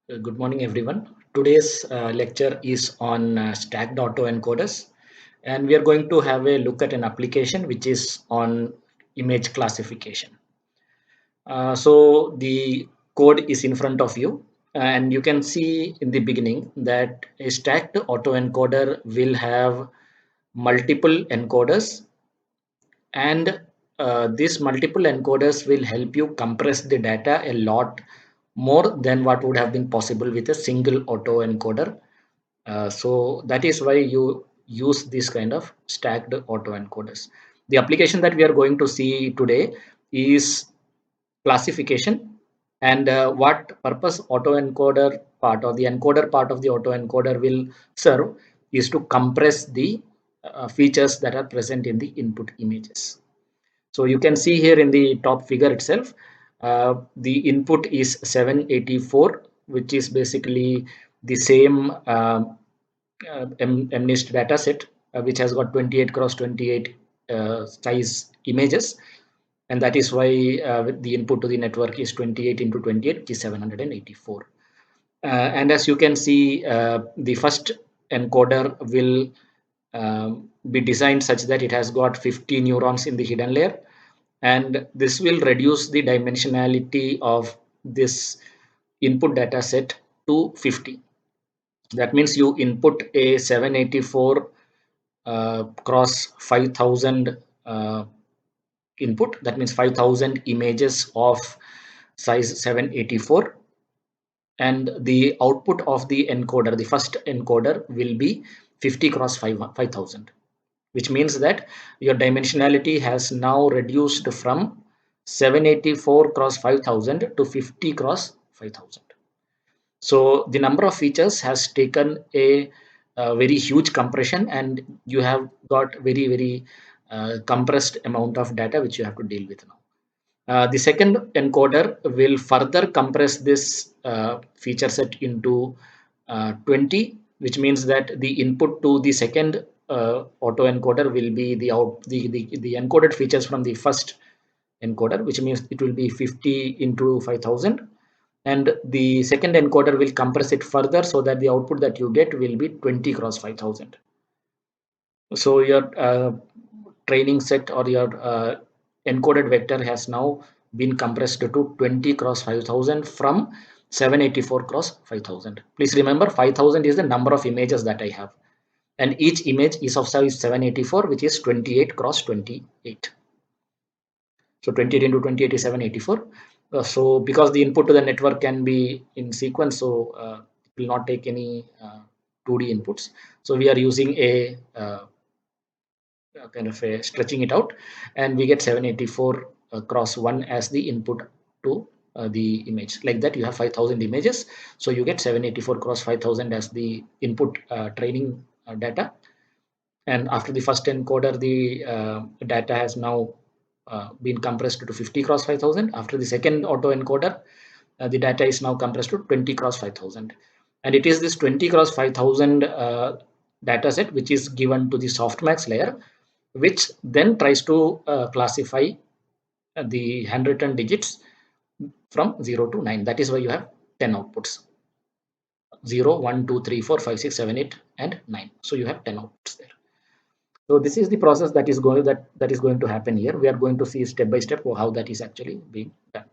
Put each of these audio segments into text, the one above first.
Good morning, everyone. Today's lecture is on stacked autoencoders, and we are going to have a look at an application which is on image classification. So the code is in front of you, and you can see in the beginning that a stacked autoencoder will have multiple encoders, and these multiple encoders will help you compress the data a lot more than what would have been possible with a single autoencoder. So that is why you use this kind of stacked autoencoders. The application that we are going to see today is classification, and what purpose autoencoder part or the encoder part of the autoencoder will serve is to compress the features that are present in the input images. So you can see here in the top figure itself, the input is 784, which is basically the same MNIST data set, which has got 28 cross 28 size images. And that is why the input to the network is 28 into 28, which is 784. And as you can see, the first encoder will be designed such that it has got 50 neurons in the hidden layer, and this will reduce the dimensionality of this input data set to 50. That means you input a 784 cross 5000 input. That means 5000 images of size 784, and the output of the encoder, the first encoder, will be 50 cross 5000, which means that your dimensionality has now reduced from 784 cross 5000 to 50 cross 5000. So the number of features has taken a very huge compression, and you have got very compressed amount of data which you have to deal with now. The second encoder will further compress this feature set into 20, which means that the input to the second autoencoder will be the encoded features from the first encoder, which means it will be 50 into 5000, and the second encoder will compress it further so that the output that you get will be 20 cross 5000. So your training set or your encoded vector has now been compressed to 20 cross 5000 from 784 cross 5000. Please remember, 5000 is the number of images that I have, and each image is of size 784, which is 28 cross 28. So 28 into 28 is 784. So because the input to the network can be in sequence, so it will not take any 2D inputs. So we are using a kind of a stretching it out, and we get 784 cross 1 as the input to the image. Like that, you have 5000 images, so you get 784 cross 5000 as the input training data. And after the first encoder, the data has now been compressed to 50 cross 5000. After the second auto encoder, the data is now compressed to 20 cross 5000, and it is this 20 cross 5000 data set which is given to the softmax layer, which then tries to classify the handwritten digits from 0 to 9. That is why you have 10 outputs: 0, 1, 2, 3, 4, 5, 6, 7, 8, and 9. So you have 10 outputs there. So this is the process that is going to happen here. We are going to see step by step how that is actually being done.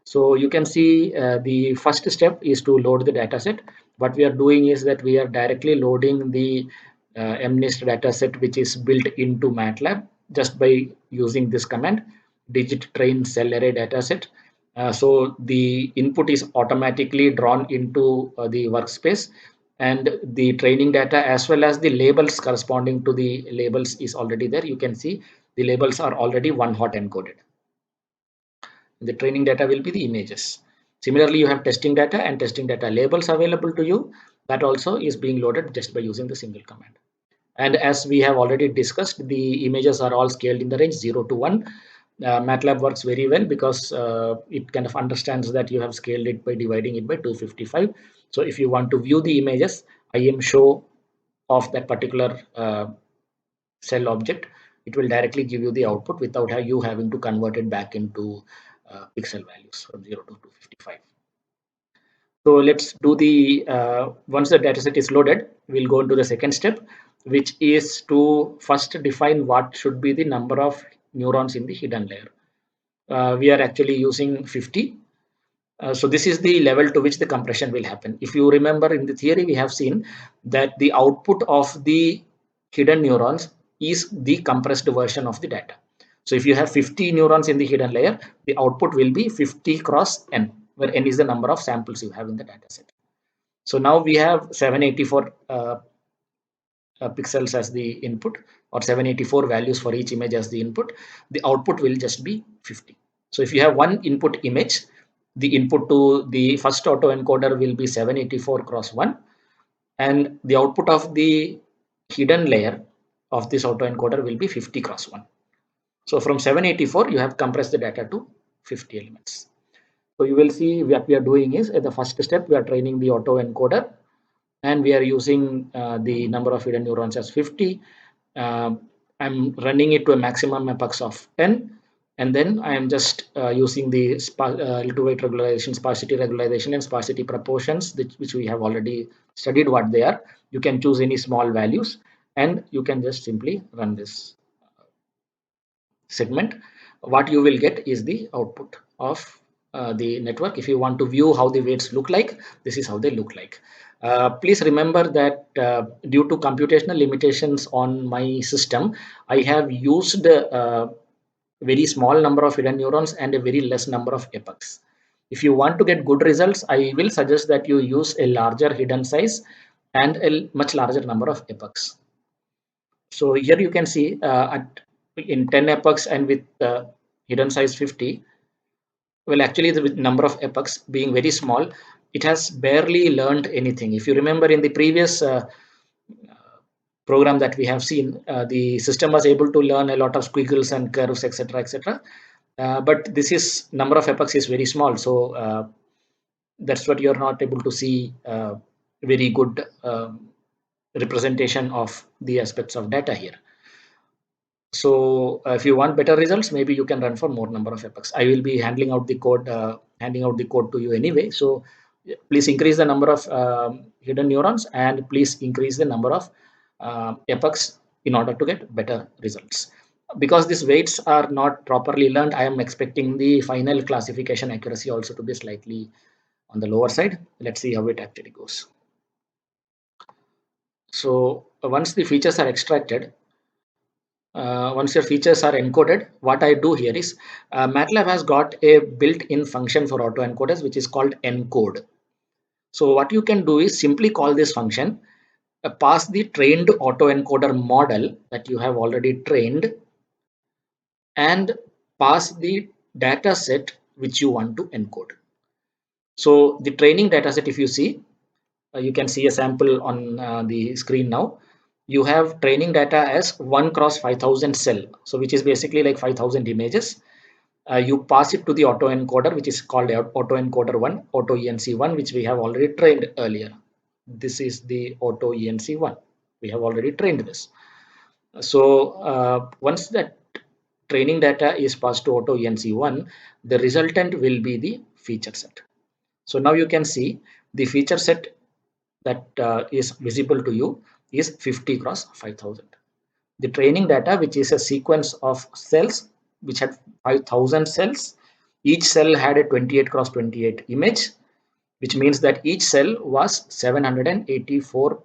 So you can see the first step is to load the data set. What we are doing is that we are directly loading the MNIST data set, which is built into MATLAB, just by using this command, digit train cell array dataset. So the input is automatically drawn into the workspace, and the training data as well as the labels corresponding to the labels is already there. You can see the labels are already one hot encoded. The training data will be the images. Similarly, you have testing data and testing data labels available to you. That also is being loaded just by using the single command. And as we have already discussed, the images are all scaled in the range 0 to 1. MATLAB works very well because it kind of understands that you have scaled it by dividing it by 255. So if you want to view the images, IM show of that particular cell object, it will directly give you the output without you having to convert it back into pixel values from 0 to 255. So let's do the, once the dataset is loaded, we'll go into the second step, which is to first define what should be the number of neurons in the hidden layer. We are actually using 50. So this is the level to which the compression will happen. If you remember in the theory, we have seen that the output of the hidden neurons is the compressed version of the data. So if you have 50 neurons in the hidden layer, the output will be 50 cross n, where n is the number of samples you have in the data set. So now we have 784 pixels as the input, or 784 values for each image as the input. The output will just be 50. So if you have one input image, the input to the first autoencoder will be 784 cross 1, and the output of the hidden layer of this autoencoder will be 50 cross 1. So from 784, you have compressed the data to 50 elements. So you will see what we are doing is, at the first step, we are training the autoencoder, and we are using the number of hidden neurons as 50. I'm running it to a maximum apex of 10, and then I am just using the little weight regularization, sparsity regularization, and sparsity proportions, which we have already studied what they are. You can choose any small values, and you can just simply run this segment. What you will get is the output of the network. If you want to view how the weights look like, this is how they look like. Please remember that due to computational limitations on my system, I have used very small number of hidden neurons and a very less number of epochs. If you want to get good results, I will suggest that you use a larger hidden size and a much larger number of epochs. So here you can see in 10 epochs and with hidden size 50, well, actually the number of epochs being very small, it has barely learned anything. If you remember in the previous program that we have seen, the system was able to learn a lot of squiggles and curves, etc., etc. But this is number of epochs is very small, so that's what you're not able to see very good representation of the aspects of data here. So if you want better results, maybe you can run for more number of epochs. I will be handing out the code to you anyway. So please increase the number of hidden neurons, and please increase the number of epochs in order to get better results. Because these weights are not properly learned, I am expecting the final classification accuracy also to be slightly on the lower side. Let's see how it actually goes. So once the features are extracted, once your features are encoded, what I do here is MATLAB has got a built-in function for autoencoders, which is called encode. So what you can do is simply call this function, pass the trained autoencoder model that you have already trained, and pass the data set which you want to encode. So the training data set, if you see, you can see a sample on the screen now. You have training data as 1 cross 5000 cell, so which is basically like 5000 images. You pass it to the autoencoder, which is called autoencoder 1, AutoENC1, which we have already trained earlier. This is the AutoENC1. We have already trained this. So once that training data is passed to AutoENC1, the resultant will be the feature set. So now you can see the feature set that is visible to you is 50 cross 5000. The training data, which is a sequence of cells which had 5000 cells, each cell had a 28 cross 28 image, which means that each cell was 784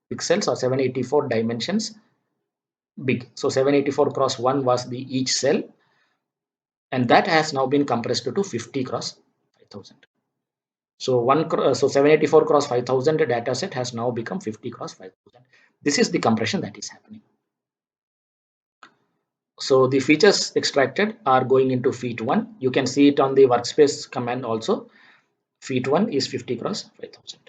pixels or 784 dimensions big. So 784 cross 1 was the each cell, and that has now been compressed to 50 cross 5000. So 784 cross 5000 data set has now become 50 cross 5000. This is the compression that is happening. So the features extracted are going into feat1. You can see it on the workspace command also. Feat1 is 50 cross 5000.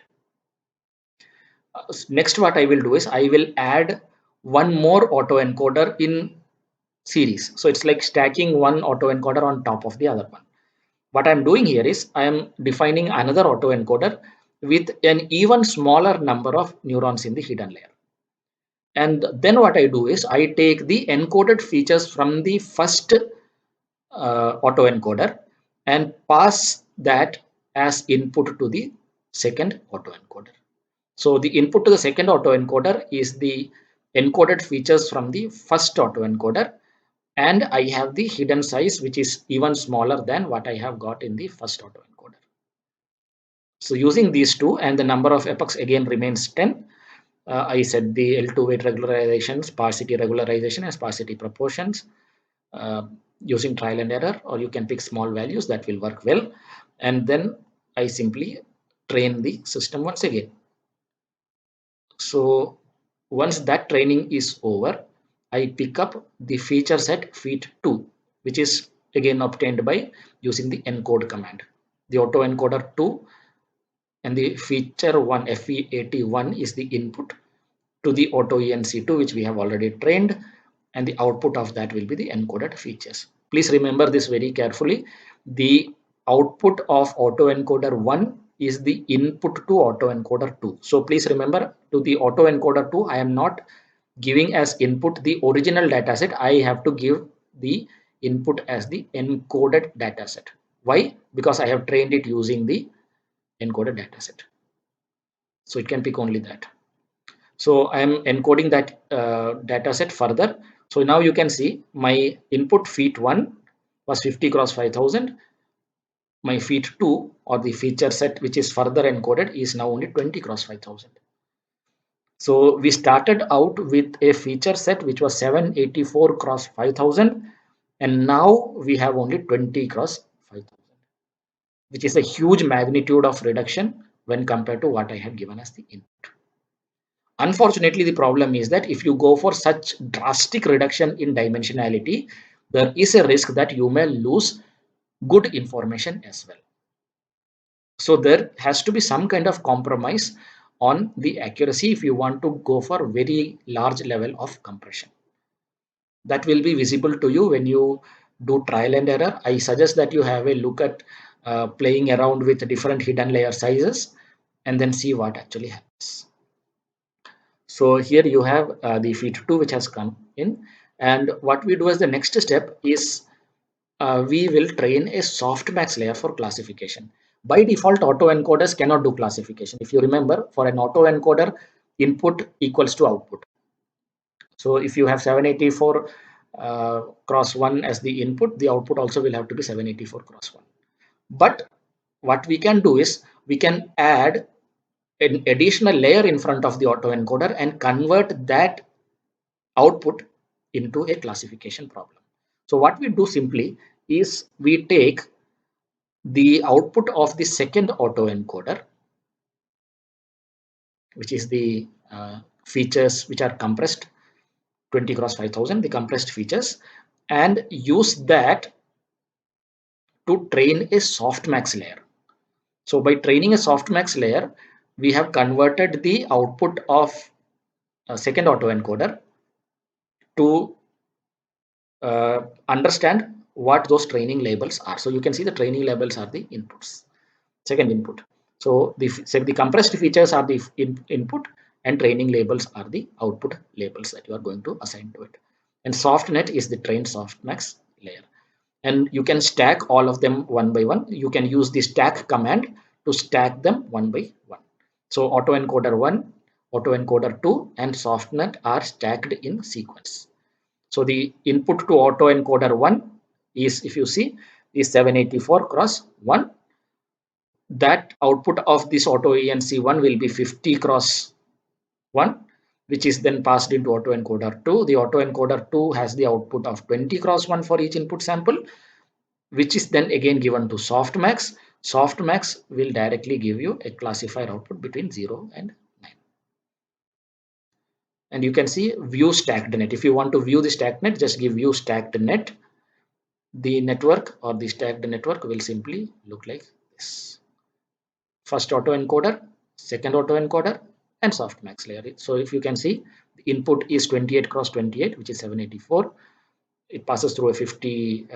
Next, what I will do is I will add one more autoencoder in series. So it's like stacking one autoencoder on top of the other one. What I'm doing here is I am defining another autoencoder with an even smaller number of neurons in the hidden layer. And then what I do is I take the encoded features from the first autoencoder and pass that as input to the second autoencoder. So the input to the second autoencoder is the encoded features from the first autoencoder, and I have the hidden size which is even smaller than what I have got in the first autoencoder. So using these two, and the number of epochs again remains 10. I set the L2 weight regularization, sparsity regularization, and sparsity proportions using trial and error, or you can pick small values that will work well. And then I simply train the system once again. So once that training is over, I pick up the feature set feat2, which is again obtained by using the encode command. The autoencoder 2 and the feature 1 FE81 is the input to the auto ENC2, which we have already trained, and the output of that will be the encoded features. Please remember this very carefully. The output of autoencoder 1 is the input to autoencoder 2. So please remember, to the autoencoder 2, I am not giving as input the original dataset. I have to give the input as the encoded dataset. Why? Because I have trained it using the encoded dataset. So it can pick only that. So I am encoding that data set further. So now you can see my input feat1 was 50 cross 5000. My feat2, or the feature set which is further encoded, is now only 20 cross 5000. So we started out with a feature set which was 784 cross 5000, and now we have only 20 cross 5000, which is a huge magnitude of reduction when compared to what I had given as the input. Unfortunately, the problem is that if you go for such drastic reduction in dimensionality, there is a risk that you may lose good information as well. So there has to be some kind of compromise on the accuracy if you want to go for very large level of compression. That will be visible to you when you do trial and error. I suggest that you have a look at playing around with different hidden layer sizes and then see what actually happens. So here you have the feat2 which has come in, and what we do as the next step is we will train a softmax layer for classification. By default, autoencoders cannot do classification. If you remember, for an autoencoder, input equals to output. So if you have 784 cross 1 as the input, the output also will have to be 784 cross 1. But what we can do is we can add an additional layer in front of the autoencoder and convert that output into a classification problem. So what we do simply is we take the output of the second autoencoder, which is the features which are compressed 20 cross 5000, the compressed features, and use that to train a softmax layer. So by training a softmax layer, we have converted the output of a second autoencoder to understand what those training labels are. So you can see the training labels are the inputs, second input. So the compressed features are the input, and training labels are the output labels that you are going to assign to it. And softnet is the trained softmax layer. And you can stack all of them one by one. You can use the stack command to stack them one by one. So autoencoder 1, autoencoder 2, and softnet are stacked in sequence. So the input to autoencoder 1 is, if you see, is 784 cross 1. That output of this auto ENC1 will be 50 cross 1, which is then passed into autoencoder 2. The autoencoder 2 has the output of 20 cross 1 for each input sample, which is then again given to softmax. Softmax will directly give you a classifier output between 0 and 9. And you can see view stacked net. If you want to view the stacked net, just give view stacked net. The network or the stacked network will simply look like this. First autoencoder, second autoencoder, and softmax layer. So if you can see, the input is 28 cross 28, which is 784. It passes through a 50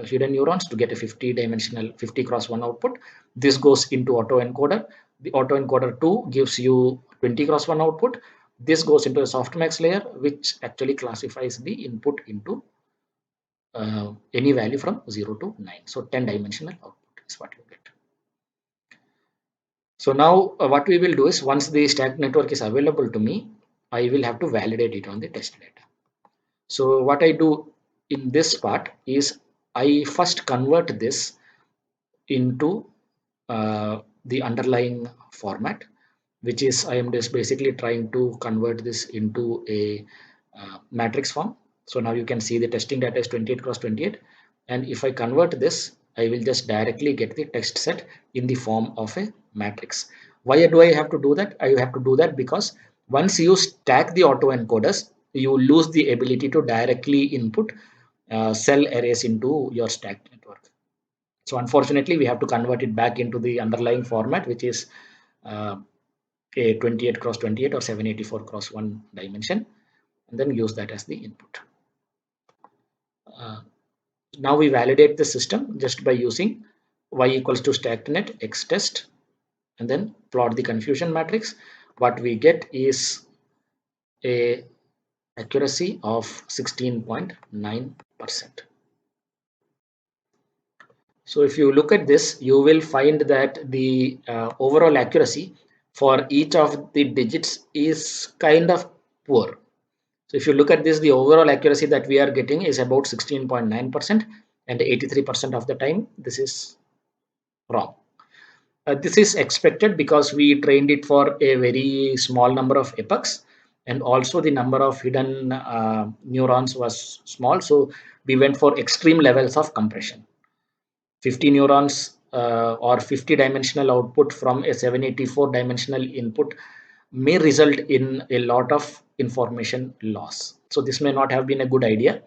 hidden neurons to get a 50 dimensional 50 cross 1 output. This goes into autoencoder. The autoencoder 2 gives you 20 cross 1 output. This goes into a softmax layer, which actually classifies the input into any value from 0 to 9. So 10 dimensional output is what you get. So now what we will do is, once the stacked network is available to me, I will have to validate it on the test data. So what I do in this part is I first convert this into the underlying format, which is I am just basically trying to convert this into a matrix form. So now you can see the testing data is 28 cross 28, and if I convert this, I will just directly get the text set in the form of a matrix. Why do I have to do that? I have to do that because once you stack the autoencoders, you lose the ability to directly input cell arrays into your stacked network. So unfortunately, we have to convert it back into the underlying format, which is uh, a 28 cross 28 or 784 cross 1 dimension, and then use that as the input. Uh, Now we validate the system just by using y equals to stacknet x test and then plot the confusion matrix. What we get is a accuracy of 16.9%. So if you look at this, you will find that the overall accuracy for each of the digits is kind of poor. So if you look at this, the overall accuracy that we are getting is about 16.9%, and 83% of the time this is wrong. This is expected because we trained it for a very small number of epochs, and also the number of hidden neurons was small. So we went for extreme levels of compression. 50 neurons or 50 dimensional output from a 784 dimensional input may result in a lot of information loss. So this may not have been a good idea,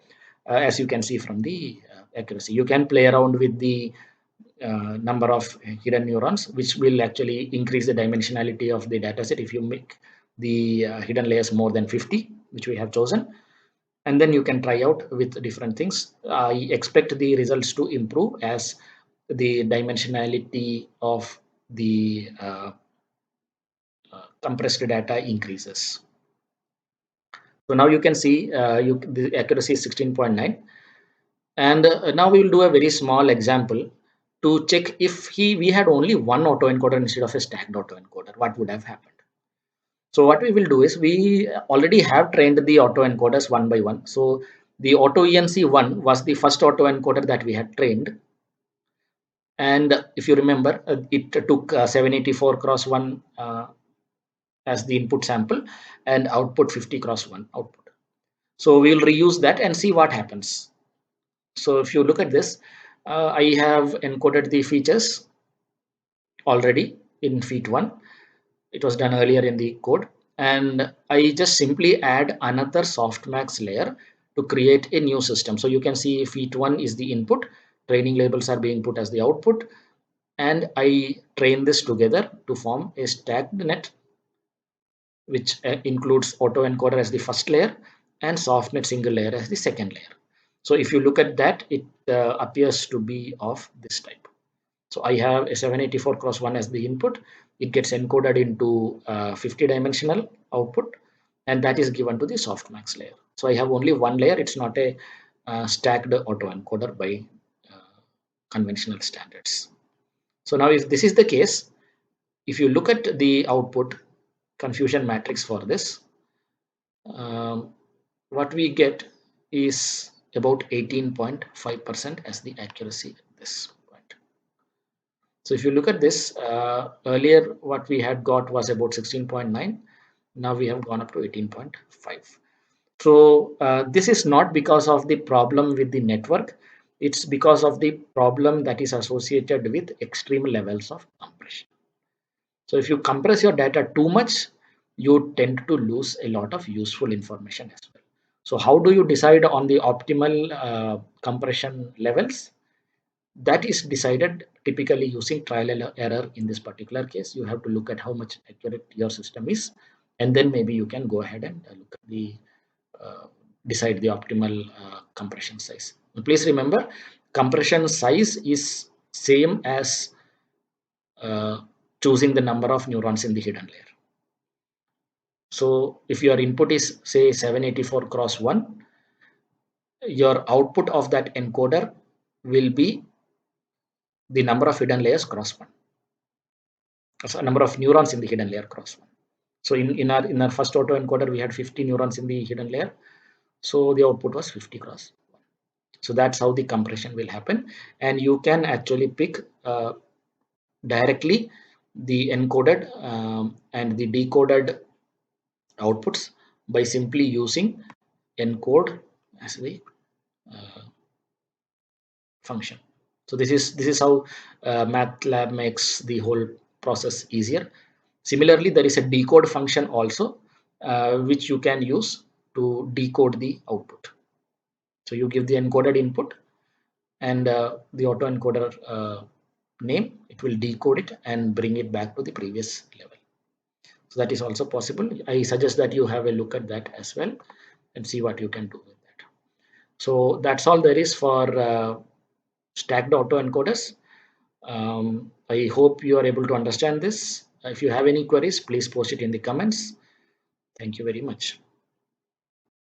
as you can see from the accuracy. You can play around with the number of hidden neurons, which will actually increase the dimensionality of the dataset if you make the hidden layers more than 50, which we have chosen. And then you can try out with different things. I expect the results to improve as the dimensionality of the compressed data increases. So now you can see the accuracy is 16.9. And now we will do a very small example to check if we had only one autoencoder instead of a stacked autoencoder, what would have happened. So what we will do is, we already have trained the autoencoders one by one. So the auto ENC1 was the first autoencoder that we had trained. And if you remember, it took 784 cross 1 as the input sample and output 50 cross 1 output. So we will reuse that and see what happens. So if you look at this, I have encoded the features already in feat 1. It was done earlier in the code, and I just simply add another softmax layer to create a new system. So you can see feat 1 is the input, training labels are being put as the output, and I train this together to form a stacked net, which includes autoencoder as the first layer and softnet single layer as the second layer. So if you look at that, it appears to be of this type. So I have a 784 cross 1 as the input. It gets encoded into 50 dimensional output, and that is given to the softmax layer. So I have only one layer. It's not a stacked autoencoder by conventional standards. So now if this is the case, if you look at the output confusion matrix for this, what we get is about 18.5% as the accuracy at this point. So if you look at this, earlier what we had got was about 16.9. Now we have gone up to 18.5. So this is not because of the problem with the network. It's because of the problem that is associated with extreme levels of compression. So if you compress your data too much, you tend to lose a lot of useful information as well. So how do you decide on the optimal compression levels? That is decided typically using trial and error. In this particular case, you have to look at how much accurate your system is, and then maybe you can go ahead and look at the uh, decide the optimal compression size. Please remember, compression size is same as uh, choosing the number of neurons in the hidden layer. So if your input is say 784 cross 1, your output of that encoder will be the number of hidden layers cross 1. so number of neurons in the hidden layer cross 1. So in our first autoencoder, we had 50 neurons in the hidden layer. So the output was 50 cross 1. So that's how the compression will happen. And you can actually pick directly the encoded and the decoded outputs by simply using encode as the function. So this is how MATLAB makes the whole process easier. Similarly, there is a decode function also, which you can use to decode the output. So you give the encoded input and the autoencoder name, it will decode it and bring it back to the previous level. So that is also possible. I suggest that you have a look at that as well and see what you can do with that. So that's all there is for stacked autoencoders. I hope you are able to understand this. If you have any queries, please post it in the comments. Thank you very much.